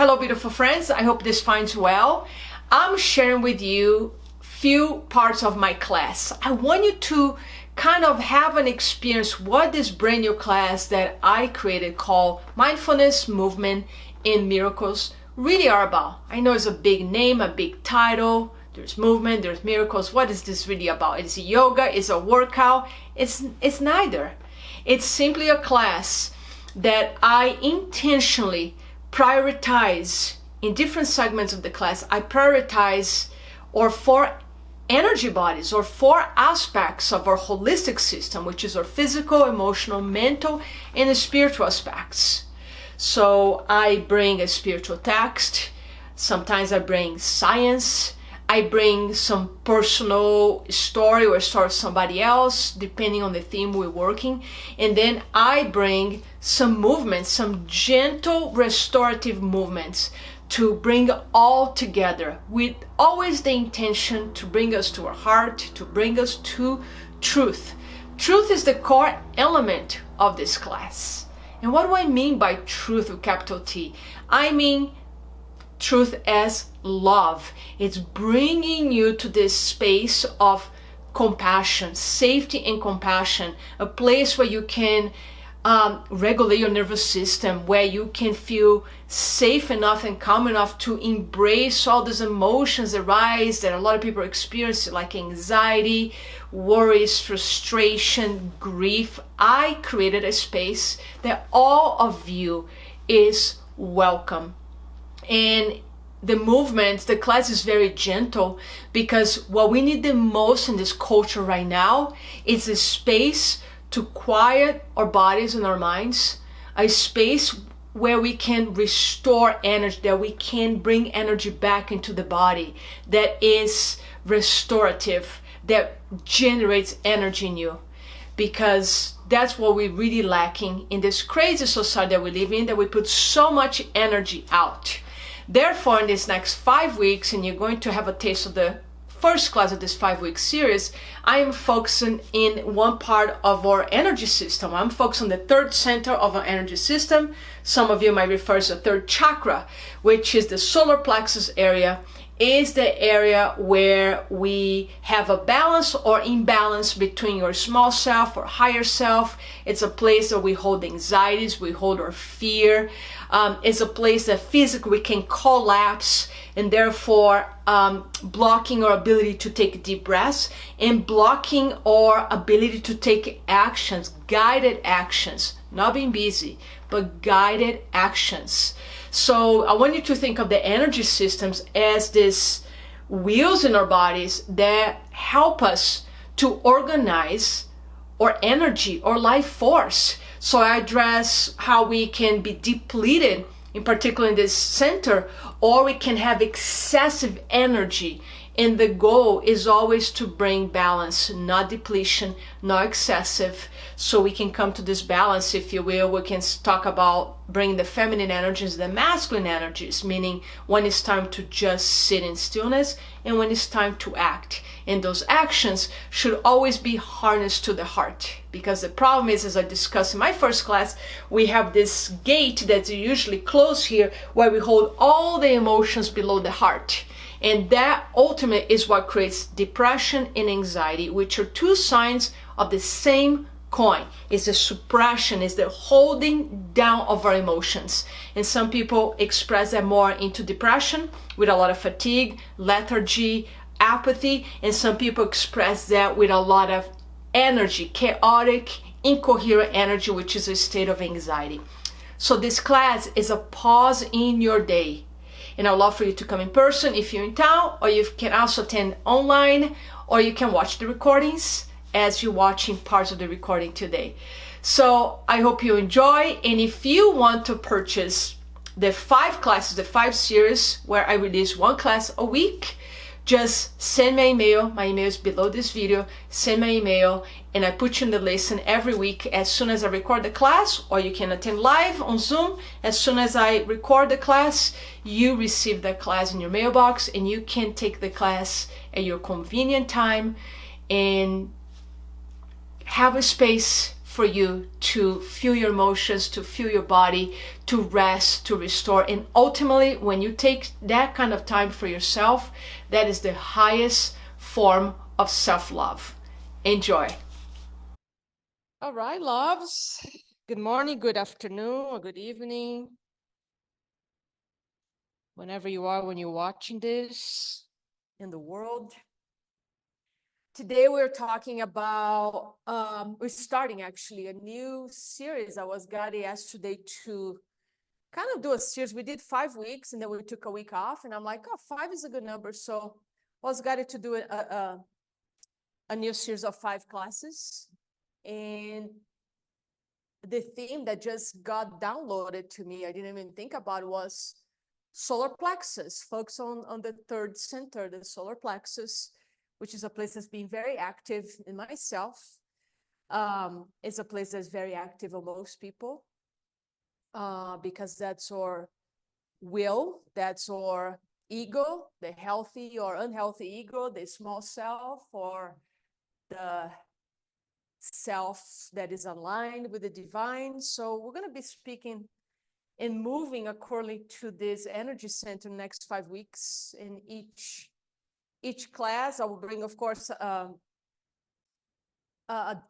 Hello, beautiful friends. I hope this finds well. I'm sharing with you few parts of my class. I want you to kind of have an experience what this brand new class that I created called Mindfulness, Movement, and Miracles really are about. I know it's a big name, a big title. There's movement, there's miracles. What is this really about? Is it yoga? Is it a workout? It's neither. It's simply a class that I intentionally prioritize in different segments of the class. I prioritize or four energy bodies or four aspects of our holistic system, which is our physical, emotional, mental, and spiritual aspects. So I bring a spiritual text. Sometimes I bring science. I bring some personal story or story of somebody else, depending on the theme we're working. And then I bring some movements, some gentle restorative movements to bring all together with always the intention to bring us to our heart, to bring us to truth. Truth is the core element of this class. And what do I mean by truth with capital T? I mean truth as love. It's bringing you to this space of compassion, safety and compassion, a place where you can regulate your nervous system, where you can feel safe enough and calm enough to embrace all those emotions that rise that a lot of people experience, like anxiety, worries, frustration, grief. I created a space that all of you is welcome. And the movement, the class is very gentle because what we need the most in this culture right now is a space to quiet our bodies and our minds, a space where we can restore energy, that we can bring energy back into the body, that is restorative, that generates energy in you. Because that's what we're really lacking in this crazy society that we live in, that we put so much energy out. Therefore, in these next 5 weeks, and you're going to have a taste of the first class of this 5-week series, I am focusing in one part of our energy system. I'm focused on the third center of our energy system. Some of you might refer to the third chakra, which is the solar plexus area, is the area where we have a balance or imbalance between your small self or higher self. It's a place where we hold anxieties, we hold our fear. It's a place that physically we can collapse, and therefore blocking our ability to take deep breaths and blocking our ability to take actions, guided actions, not being busy, but guided actions. So I want you to think of the energy systems as these wheels in our bodies that help us to organize our energy or life force. So I address how we can be depleted, in particular in this center, or we can have excessive energy. And the goal is always to bring balance, not depletion, not excessive. So we can come to this balance, if you will. We can talk about bringing the feminine energies, the masculine energies, meaning when it's time to just sit in stillness and when it's time to act. And those actions should always be harnessed to the heart. Because the problem is, as I discussed in my first class, we have this gate that's usually closed here where we hold all the emotions below the heart. And that ultimately is what creates depression and anxiety, which are two sides of the same coin. It's the suppression, it's the holding down of our emotions. And some people express that more into depression with a lot of fatigue, lethargy, apathy. And some people express that with a lot of energy, chaotic, incoherent energy, which is a state of anxiety. So this class is a pause in your day. And I'd love for you to come in person if you're in town, or you can also attend online, or you can watch the recordings as you're watching parts of the recording today. So I hope you enjoy. And if you want to purchase the 5 classes, the 5 series where I release 1 class a week, just send me an email. My email is below this video. Send me an email and I put you in the listen every week as soon as I record the class, or you can attend live on Zoom. As soon as I record the class, you receive that class in your mailbox and you can take the class at your convenient time and have a space for you to feel your emotions, to feel your body, to rest, to restore. And ultimately, when you take that kind of time for yourself, that is the highest form of self-love. Enjoy. All right, loves. Good morning, good afternoon, or good evening. Whenever you are when you're watching this in the world. Today we're talking about, we're starting actually a new series. I was guided yesterday to kind of do a series. We did 5 weeks and then we took a week off, and I'm like, oh, 5 is a good number. So I was guided to do a new series of 5 classes. And the theme that just got downloaded to me, I didn't even think about, was solar plexus. Focus on the third center, the solar plexus, which is a place that's been very active in myself. It's a place that's very active in most people, because that's our will, that's our ego, the healthy or unhealthy ego, the small self, or the self that is aligned with the divine. So we're going to be speaking and moving according to this energy center next 5 weeks. In each class, I will bring, of course, a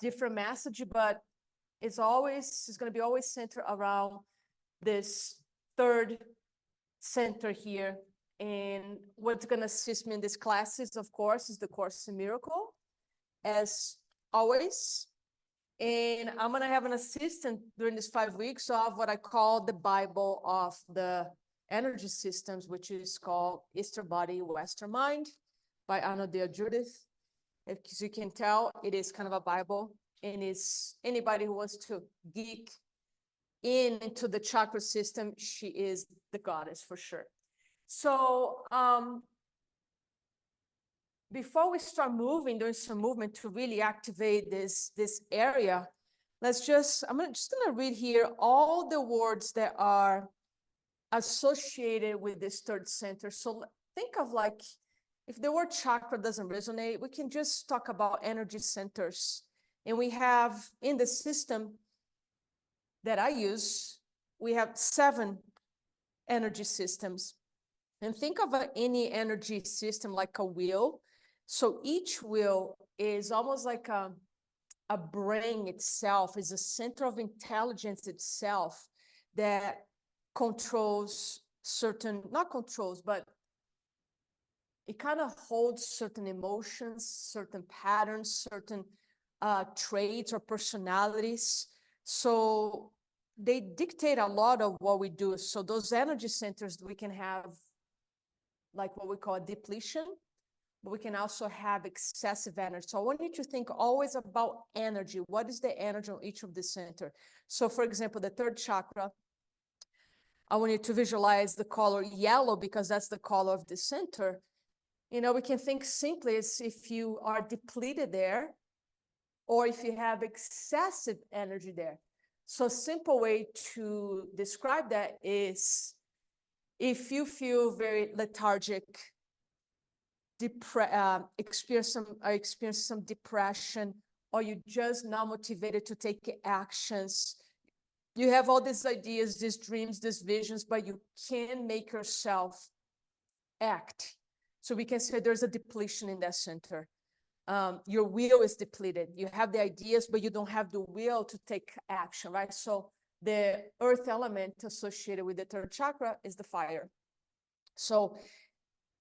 different message, but it's going to be always centered around this third center here. And what's going to assist me in this classes, of course, is the Course in Miracle, as always. And I'm going to have an assistant during these 5 weeks of what I call the Bible of the energy systems, which is called Eastern Body, Western Mind by Anodea Judith. As you can tell, it is kind of a Bible, and is anybody who wants to geek into the chakra system, she is the goddess for sure. So before we start doing some movement to really activate this area, I'm just gonna read here all the words that are associated with this third center. So think of, like, if the word chakra doesn't resonate, we can just talk about energy centers. And we have in the system that I use, we have 7 energy systems. And think of any energy system like a wheel. So each wheel is almost like a brain itself, is a center of intelligence itself that controls certain, not controls, but it kind of holds certain emotions, certain patterns, certain traits or personalities. So they dictate a lot of what we do. So those energy centers, we can have like what we call a depletion, but we can also have excessive energy. So I want you to think always about energy. What is the energy on each of the center? So for example, the third chakra, I want you to visualize the color yellow because that's the color of the center. You know, we can think simply as if you are depleted there, or if you have excessive energy there. So a simple way to describe that is if you feel very lethargic, experience some depression, or you're just not motivated to take actions. You have all these ideas, these dreams, these visions, but you can't make yourself act. So we can say there's a depletion in that center. Your will is depleted. You have the ideas, but you don't have the will to take action, right? So the earth element associated with the third chakra is the fire. So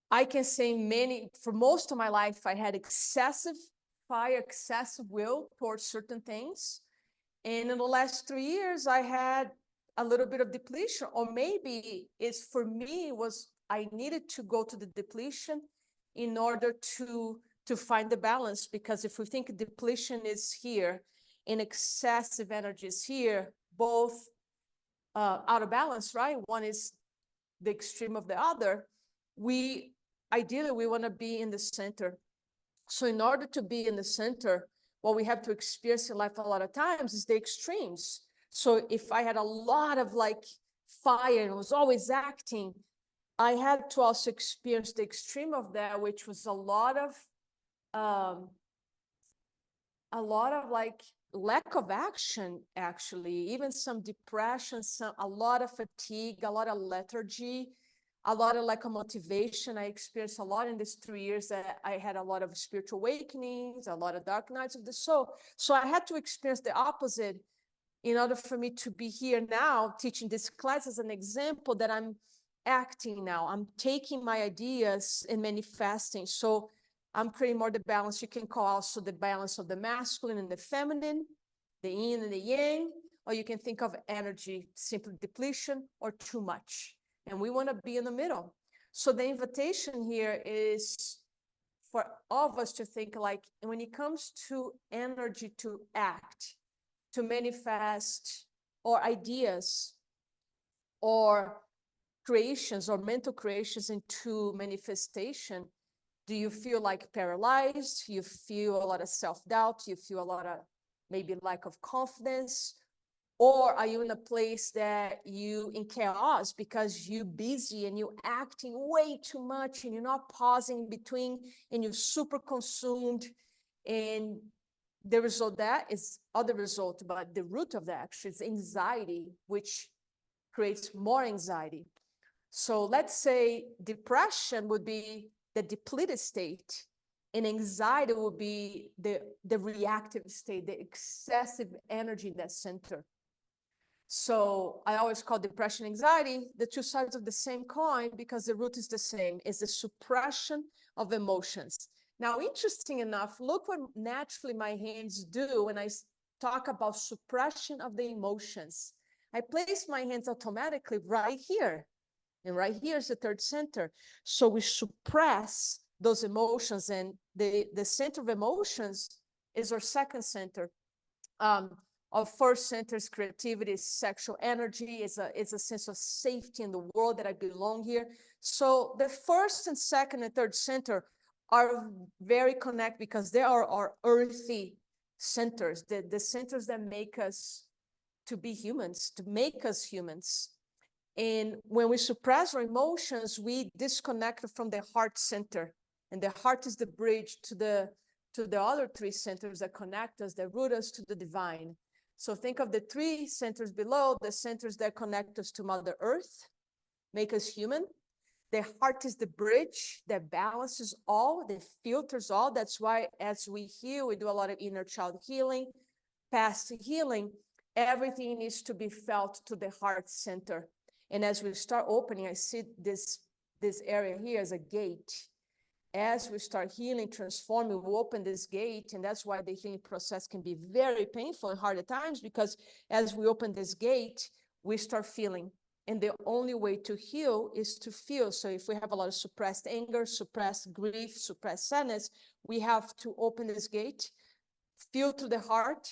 I can say for most of my life, I had excessive fire, excessive will towards certain things. And in the last 3 years, I had a little bit of depletion, or maybe for me, I needed to go to the depletion in order to find the balance. Because if we think depletion is here and excessive energy is here, both out of balance, right? One is the extreme of the other. Ideally, we want to be in the center. So in order to be in the center, what we have to experience in life a lot of times is the extremes. So if I had a lot of like fire and was always acting, I had to also experience the extreme of that, which was a lot of like lack of action, actually, even some depression, a lot of fatigue, a lot of lethargy, a lot of lack of motivation. I experienced a lot in these 3 years that I had a lot of spiritual awakenings, a lot of dark nights of the soul. So I had to experience the opposite in order for me to be here now teaching this class as an example that I'm acting now. I'm taking my ideas and manifesting. So I'm creating more the balance. You can call also the balance of the masculine and the feminine, the yin and the yang, or you can think of energy, simply depletion or too much. And we want to be in the middle. So the invitation here is for all of us to think like, when it comes to energy to act, to manifest, or ideas, or creations or mental creations into manifestation, do you feel like paralyzed? You feel a lot of self-doubt? You feel a lot of maybe lack of confidence? Or are you in a place that you in chaos because you're busy and you're acting way too much and you're not pausing in between and you're super consumed? And the result of that is other result, but the root of that actually is anxiety, which creates more anxiety. So let's say depression would be the depleted state, and anxiety would be the reactive state, the excessive energy in that center. So I always call depression, anxiety, the two sides of the same coin, because the root is the same. It's the suppression of emotions. Now, interesting enough, look what naturally my hands do when I talk about suppression of the emotions. I place my hands automatically right here. And right here is the third center. So we suppress those emotions, and the center of emotions is our second center. Our first center is creativity, sexual energy, is a sense of safety in the world that I belong here. So the first and second and third center are very connected because they are our earthy centers, the centers that make us to be humans, to make us humans. And when we suppress our emotions, we disconnect from the heart center. And the heart is the bridge to the other three centers that connect us, that root us to the divine. So think of the three centers below, the centers that connect us to Mother Earth, make us human. The heart is the bridge that balances all, that filters all. That's why as we heal, we do a lot of inner child healing, past healing. Everything needs to be felt to the heart center. And as we start opening, I see this area here as a gate. As we start healing, transforming, we open this gate. And that's why the healing process can be very painful and hard at times, because as we open this gate, we start feeling. And the only way to heal is to feel. So if we have a lot of suppressed anger, suppressed grief, suppressed sadness, we have to open this gate, feel to the heart,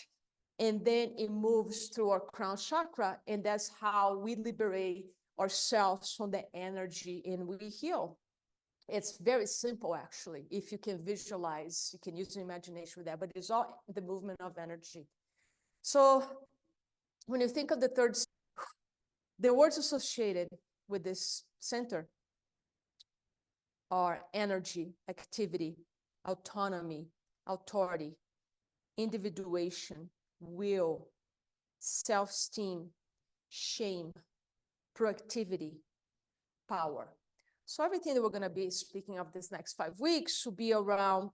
and then it moves through our crown chakra. And that's how we liberate ourselves from the energy and we heal. It's very simple, actually. If you can visualize, you can use your imagination with that, but it's all the movement of energy. So when you think of the third, the words associated with this center are energy, activity, autonomy, authority, individuation, will, self-esteem, shame, proactivity, power. So everything that we're going to be speaking of this next 5 weeks will be around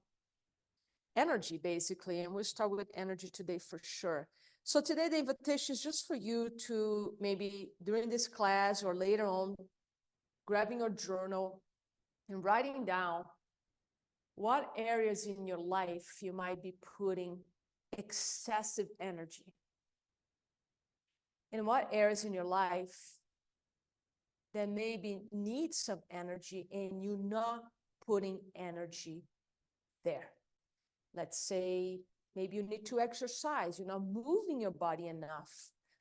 energy, basically. And we'll start with energy today for sure. So today, the invitation is just for you to maybe during this class or later on, grabbing your journal and writing down what areas in your life you might be putting excessive energy. And what areas in your life that maybe need some energy and you're not putting energy there. Let's say maybe you need to exercise, you're not moving your body enough.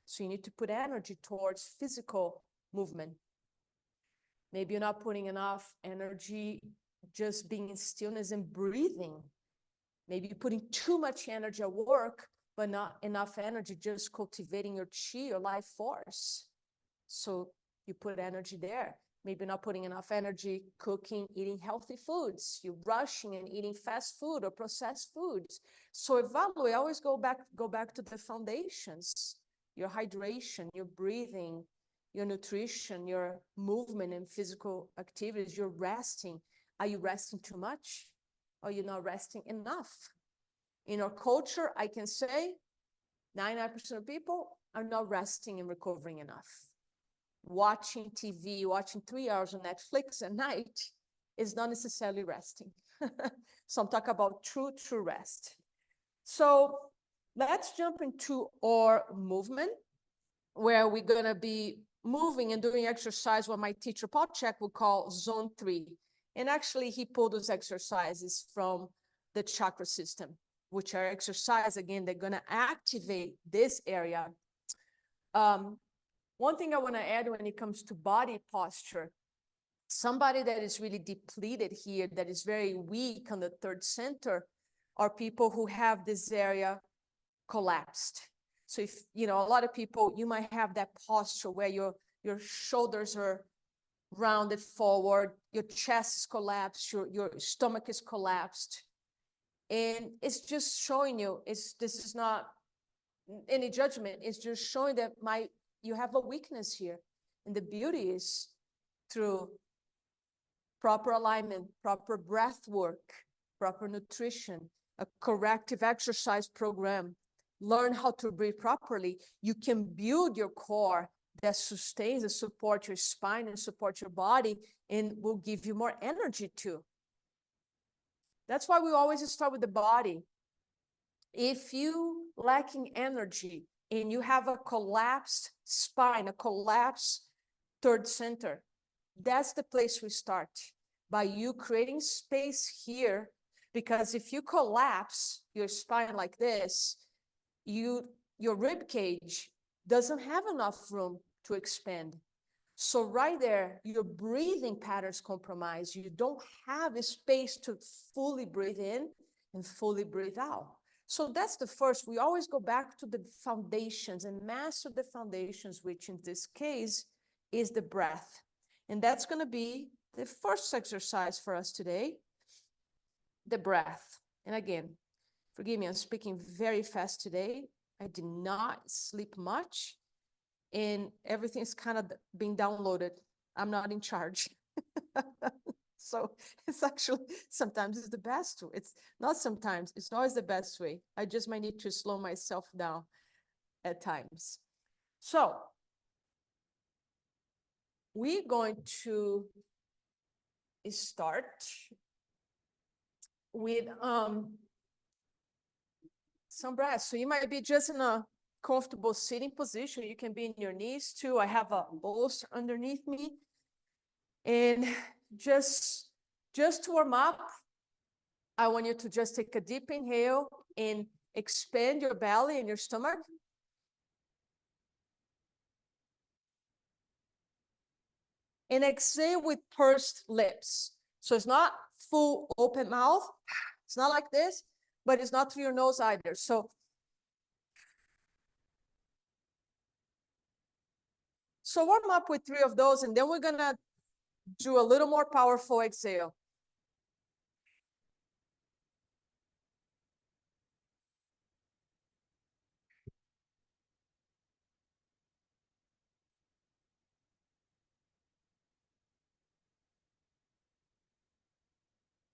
So you need to put energy towards physical movement. Maybe you're not putting enough energy just being in stillness and breathing. Maybe you're putting too much energy at work, but not enough energy just cultivating your chi, your life force. So you put energy there. Maybe not putting enough energy, cooking, eating healthy foods. You're rushing and eating fast food or processed foods. So evaluate, always go back to the foundations, your hydration, your breathing, your nutrition, your movement and physical activities, your resting. Are you resting too much? Or are you not resting enough? In our culture, I can say 99% of people are not resting and recovering enough. Watching TV, watching 3 hours on Netflix at night is not necessarily resting. So I'm talking about true rest. So let's jump into our movement, where we're going to be moving and doing exercise, what my teacher Paul Chek would call zone 3. And actually, he pulled those exercises from the chakra system, which are exercises, again, they're going to activate this area. One thing I want to add when it comes to body posture, somebody that is really depleted here, that is very weak on the third center, are people who have this area collapsed. So if, you know, a lot of people, you might have that posture where your shoulders are rounded forward, your chest is collapsed, your stomach is collapsed. And it's just showing you, this is not any judgment, it's just showing that you have a weakness here. And the beauty is through proper alignment, proper breath work, proper nutrition, a corrective exercise program, learn how to breathe properly, you can build your core that sustains and supports your spine and supports your body and will give you more energy too. That's why we always start with the body. If you lacking energy and you have a collapsed spine, a collapsed third center, that's the place we start, by you creating space here. Because if you collapse your spine like this, your rib cage doesn't have enough room to expand. So right there, your breathing patterns compromised. You don't have a space to fully breathe in and fully breathe out. So that's the first. We always go back to the foundations and master the foundations, which in this case is the breath. And that's going to be the first exercise for us today, the breath. And again, forgive me, I'm speaking very fast today. I did not sleep much, and everything's kind of being downloaded. I'm not in charge. So it's actually, sometimes it's the best way. It's not sometimes, it's always the best way. I just might need to slow myself down at times. So we're going to start with some breaths. So you might be just in a comfortable sitting position. You can be in your knees too. I have a bolster underneath me. And just to warm up, I want you to just take a deep inhale and expand your belly and your stomach. And exhale with pursed lips. So it's not full open mouth. It's not like this, but it's not through your nose either. So warm up with 3 of those, and then we're gonna do a little more powerful exhale.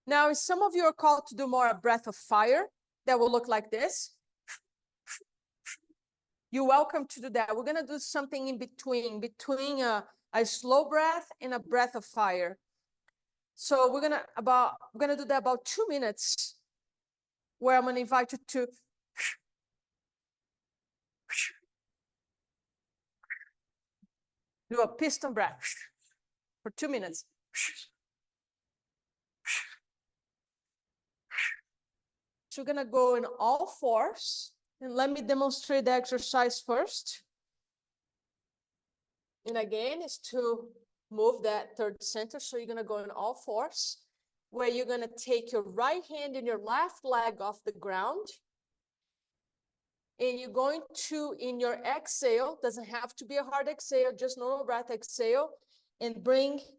Now, if some of you are called to do more a breath of fire, that will look like this. You're welcome to do that. We're going to do something in between a slow breath and a breath of fire. So we're going to do that about 2 minutes, where I'm going to invite you to do a piston breath for 2 minutes. So we're going to go in all fours, and let me demonstrate the exercise first. And again, is to move that third center. So you're going to go in all fours, where you're going to take your right hand and your left leg off the ground. And you're going to, in your exhale, doesn't have to be a hard exhale, just normal breath exhale. and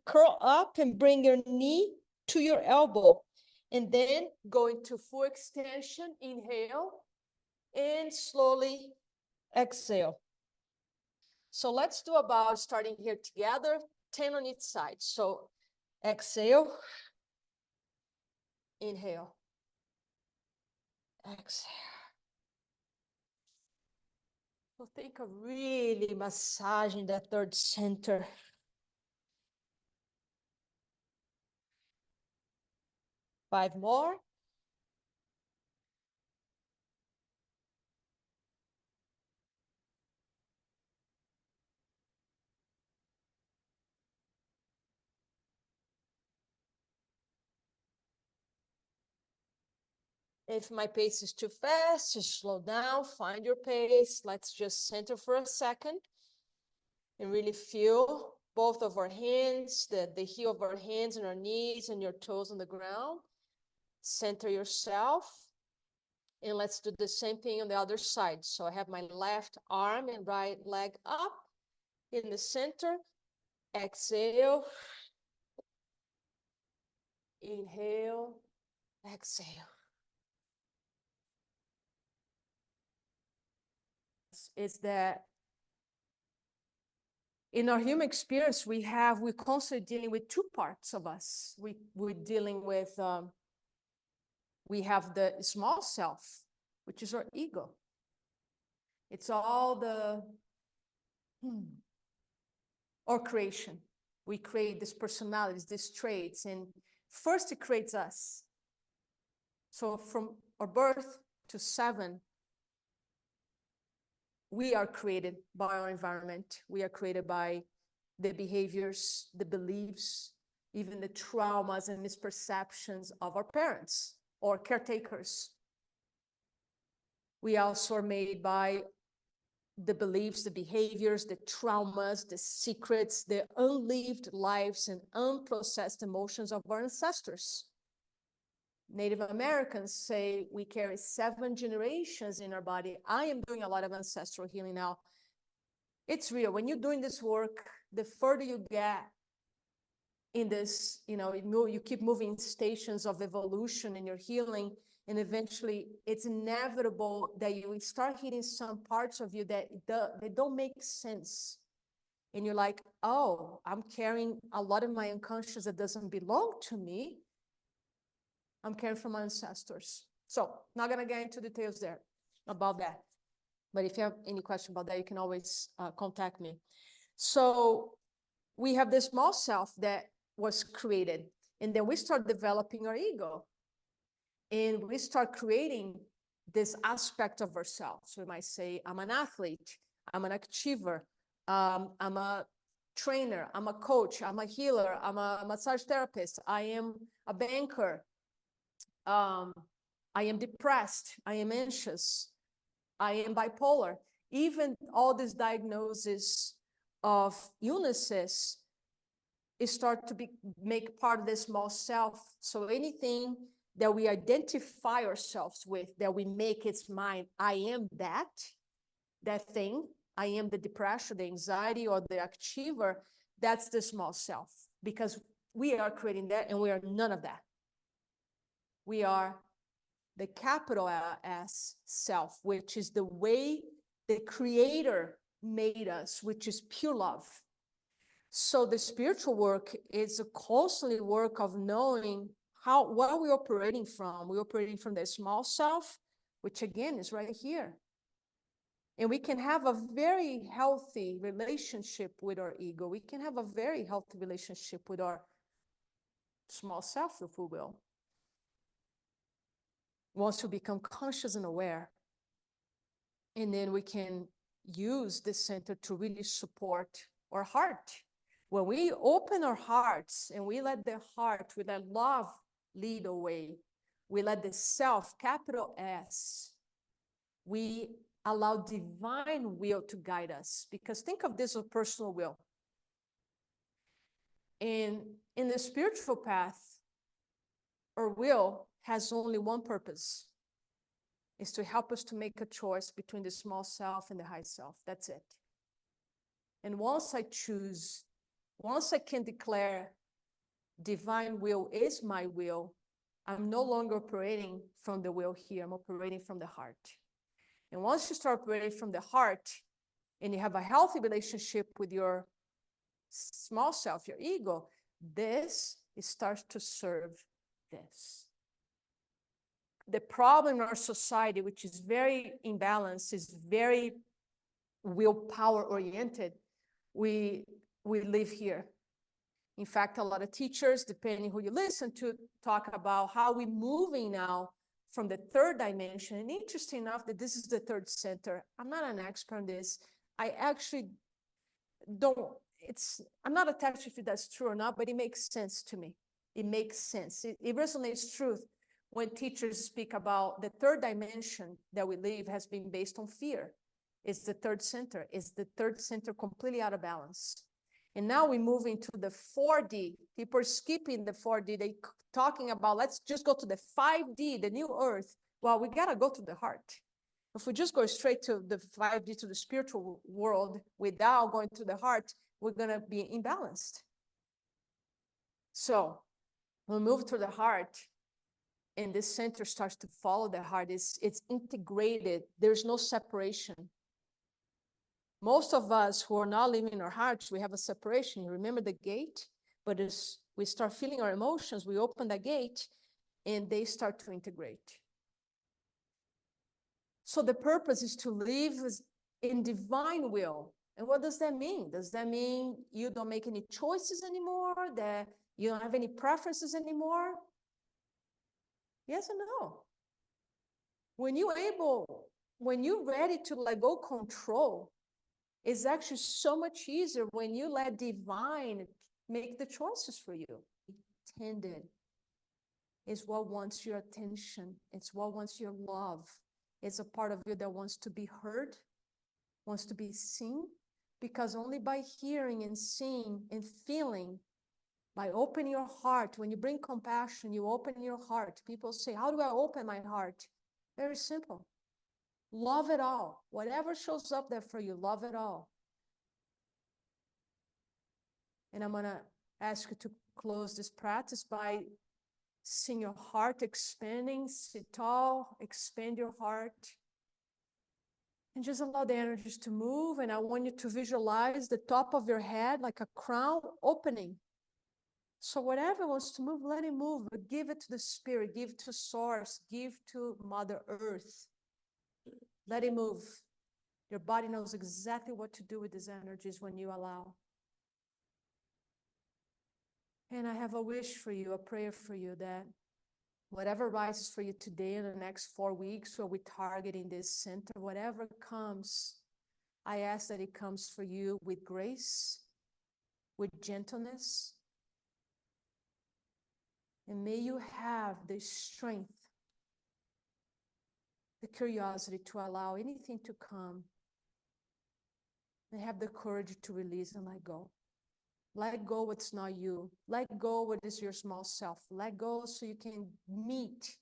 curl up and bring your knee to your elbow. And then go into full extension, inhale, and slowly exhale. So let's do about, starting here together, 10 on each side. So exhale, inhale, exhale. So think of really massaging that third center. Five more. If my pace is too fast, just slow down, find your pace. Let's just center for a second and really feel both of our hands, the heel of our hands and our knees and your toes on the ground. Center yourself. And let's do the same thing on the other side. So I have my left arm and right leg up in the center. Exhale. Inhale. Exhale. It's that in our human experience, we're constantly dealing with two parts of us. We're dealing with, we have the small self, which is our ego. It's all our creation. We create these personalities, these traits, and first it creates us. So from our birth to 7, we are created by our environment. We are created by the behaviors, the beliefs, even the traumas and misperceptions of our parents or caretakers. We also are made by the beliefs, the behaviors, the traumas, the secrets, the unlived lives and unprocessed emotions of our ancestors. Native Americans say we carry 7 generations in our body. I am doing a lot of ancestral healing now. It's real. When you're doing this work, the further you get in this, you keep moving stations of evolution in your healing, and eventually it's inevitable that you start hitting some parts of you that they don't make sense. And you're like, oh, I'm carrying a lot of my unconscious that doesn't belong to me. I'm carrying from my ancestors. So not going to get into details there about that. But if you have any question about that, you can always contact me. So we have this small self that was created, and then we start developing our ego. And we start creating this aspect of ourselves. We might say, I'm an athlete, I'm an achiever, I'm a trainer, I'm a coach, I'm a healer, I'm a massage therapist, I am a banker, I am depressed, I am anxious, I am bipolar. Even all these diagnoses of illnesses start to make part of the small self. So anything that we identify ourselves with, that we make its mine, I am that thing, I am the depression, the anxiety, or the achiever, that's the small self, because we are creating that and we are none of that. We are the capital S self, which is the way the creator made us, which is pure love. So the spiritual work is a constantly work of knowing what are we operating from. We're operating from the small self, which again is right here. And we can have a very healthy relationship with our ego. We can have a very healthy relationship with our small self, if we will. Once we become conscious and aware, and then we can use this center to really support our heart. When we open our hearts and we let we let love lead the way, we let the self, capital S, we allow divine will to guide us. Because think of this as personal will. And in the spiritual path, our will has only one purpose, is to help us to make a choice between the small self and the high self. That's it. And once I choose Once I can declare divine will is my will, I'm no longer operating from the will here, I'm operating from the heart. And once you start operating from the heart and you have a healthy relationship with your small self, your ego, this it starts to serve this. The problem in our society, which is very imbalanced, is very willpower oriented. We live here. In fact, a lot of teachers, depending who you listen to, talk about how we're moving now from the third dimension. And interesting enough that this is the third center. I'm not an expert on this. I actually I'm not attached if that's true or not, but it makes sense to me. It makes sense. It resonates truth when teachers speak about the third dimension that we live has been based on fear. It's the third center. It's the third center completely out of balance. And now we're moving to the 4D. People are skipping the 4D. They talking about, let's just go to the 5D, the new earth. Well, we got to go to the heart. If we just go straight to the 5D, to the spiritual world, without going to the heart, we're going to be imbalanced. So we move to the heart, and this center starts to follow the heart. It's integrated. There's no separation. Most of us who are not living in our hearts, we have a separation. You remember the gate? But as we start feeling our emotions, we open the gate, and they start to integrate. So the purpose is to live in divine will. And what does that mean? Does that mean you don't make any choices anymore? That you don't have any preferences anymore? Yes and no. When you're ready to let go control, it's actually so much easier when you let divine make the choices for you. Intended is what wants your attention. It's what wants your love. It's a part of you that wants to be heard, wants to be seen, because only by hearing and seeing and feeling, by opening your heart, when you bring compassion, you open your heart. People say, how do I open my heart? Very simple. Love it all. Whatever shows up there for you, love it all. And I'm going to ask you to close this practice by seeing your heart expanding. Sit tall, expand your heart. And just allow the energies to move. And I want you to visualize the top of your head like a crown opening. So whatever wants to move, let it move. But give it to the spirit, give to source, give to Mother Earth. Let it move. Your body knows exactly what to do with these energies when you allow. And I have a wish for you, a prayer for you, that whatever rises for you today in the next 4 weeks, where we're targeting this center, whatever comes, I ask that it comes for you with grace, with gentleness. And may you have the strength, the curiosity to allow anything to come, and have the courage to release and let go. Let go what's not you. Let go what is your small self. Let go so you can meet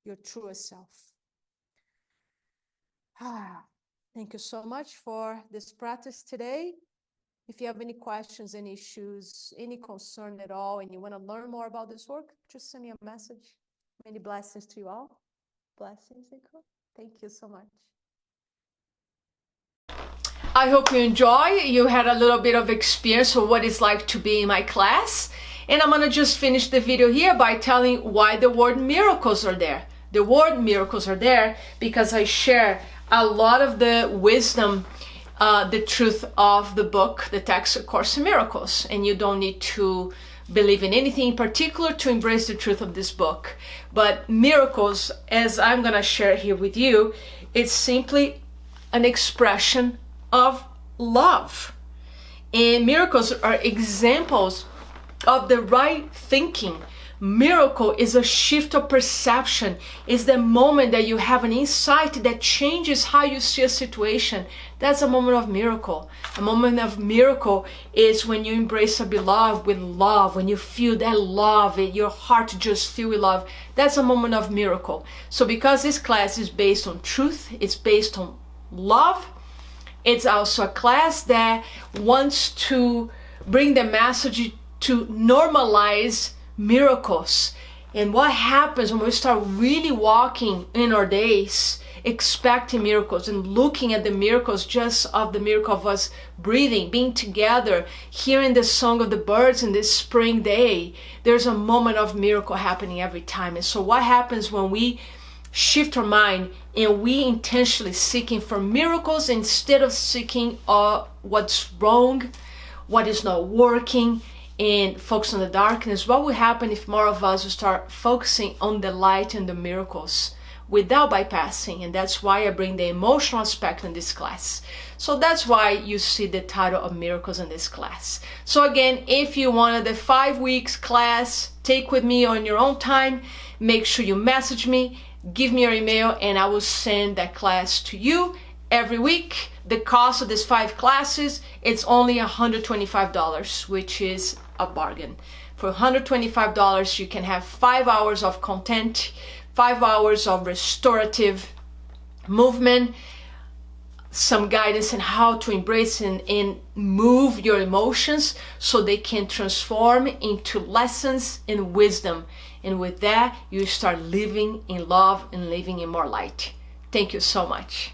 your truest self. Thank you so much for this practice today. If you have any questions, any issues, any concern at all, and you want to learn more about this work, just send me a message. Many blessings to you all. Blessings, Nicole. Thank you so much. I hope you enjoy. You had a little bit of experience of what it's like to be in my class. And I'm going to just finish the video here by telling why the word miracles are there. The word miracles are there because I share a lot of the wisdom, the truth of the book, the text, A Course in Miracles. And you don't need to believe in anything in particular to embrace the truth of this book. But miracles, as I'm going to share here with you, it's simply an expression of love. And miracles are examples of the right thinking. Miracle is a shift of perception. It's the moment that you have an insight that changes how you see a situation. That's a moment of miracle. A moment of miracle is when you embrace a beloved with love, when you feel that love, your heart just filled with love. That's a moment of miracle. So because this class is based on truth, it's based on love, it's also a class that wants to bring the message to normalize miracles. And what happens when we start really walking in our days, expecting miracles and looking at the miracles, just of the miracle of us breathing, being together, hearing the song of the birds in this spring day, there's a moment of miracle happening every time. And so what happens when we shift our mind and we intentionally seeking for miracles instead of seeking what's wrong, what is not working, and focus on the darkness? What will happen if more of us will start focusing on the light and the miracles without bypassing? And that's why I bring the emotional aspect in this class. So that's why you see the title of Miracles in this class. So again, if you wanted the 5 weeks class, take with me on your own time, make sure you message me, give me your email, and I will send that class to you every week. The cost of these 5 classes, it's only $125, which is a bargain. For $125, you can have 5 hours of content, 5 hours of restorative movement, some guidance on how to embrace and move your emotions so they can transform into lessons and wisdom. And with that, you start living in love and living in more light. Thank you so much.